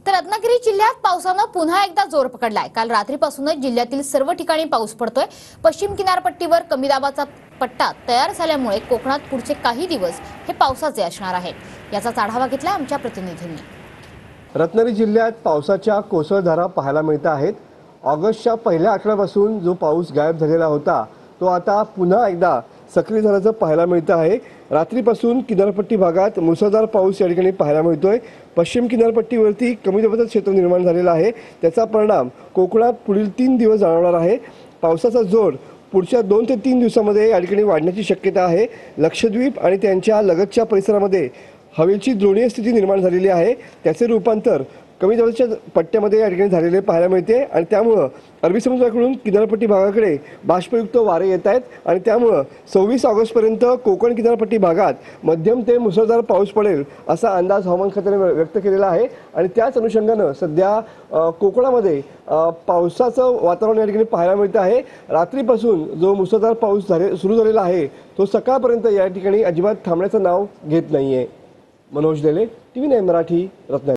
तर रत्नागिरी जिल्ह्यात पावसानं पुन्हा एकदा जोर पकडलाय। काल रात्रीपासूनच जिल्ह्यातील सर्व ठिकाणी पाऊस पडतोय। पश्चिम किनारपट्टीवर कमी दाबाचा पट्टा तयार झाल्यामुळे कोकणात पुढचे काही दिवस हे पावसाचे असणार आहेत। याचा आढावा घेतला आमच्या प्रतिनिधींनी। रत्नागिरी जिल्ह्यात पावसाच्या कोसळधारा पाहायला मिळत आहेत। ऑगस्टच्या पहिल्या आठवड्यापासून जो पाऊस गायब झालेला होता तो आता पुन्हा एकदा सक्रिय झाल्याचं पाहायला मिळत आहे। रात्रीपासून किनारपट्टी भागात मुसळधार पाऊस या ठिकाणी पाहायला मिळतोय। पश्चिम किनारपट्टीवरती कमी दाबाचं क्षेत्र निर्माण झालेलं आहे, त्याचा परिणाम कोकणात पुढील 3 दिवस जाणवणार आहे। पावसाचा जोर पुढच्या 2 ते 3 दिवसांमध्ये या ठिकाणी वाढण्याची शक्यता आहे। लक्षद्वीप आणि त्यांच्या लगतच्या परिसरामध्ये हवेची द्रोणीय स्थिती निर्माण झालेली आहे, त्याचे रूपांतर कमी दाबाच्या पट्ट्यामध्ये या ठिकाणी झालेले पाहायला मिळते आणि त्यामुळे अरबी समुद्राकडून किनारपट्टी भागाकडे बाष्पयुक्त वारे येत आहेत आणि त्यामुळे 26 ऑगस्टपर्यंत कोकण किनारपट्टी भागात मध्यम ते मुसळधार पाऊस पडेल असा अंदाज हवामान खात्याने व्यक्त केलेला आहे। आणि त्याच अनुषंगाने सध्या कोकणामध्ये पावसाचं वातावरण या ठिकाणी पाहायला मिळत आहे। रात्रीपासून जो मुसळधार पाऊस सुरू झालेला आहे तो सकाळपर्यंत या ठिकाणी अजिबात थांबण्याचं नाव घेत नाहीये। मनोज देले, TV9 मराठी, रत्नागिरी।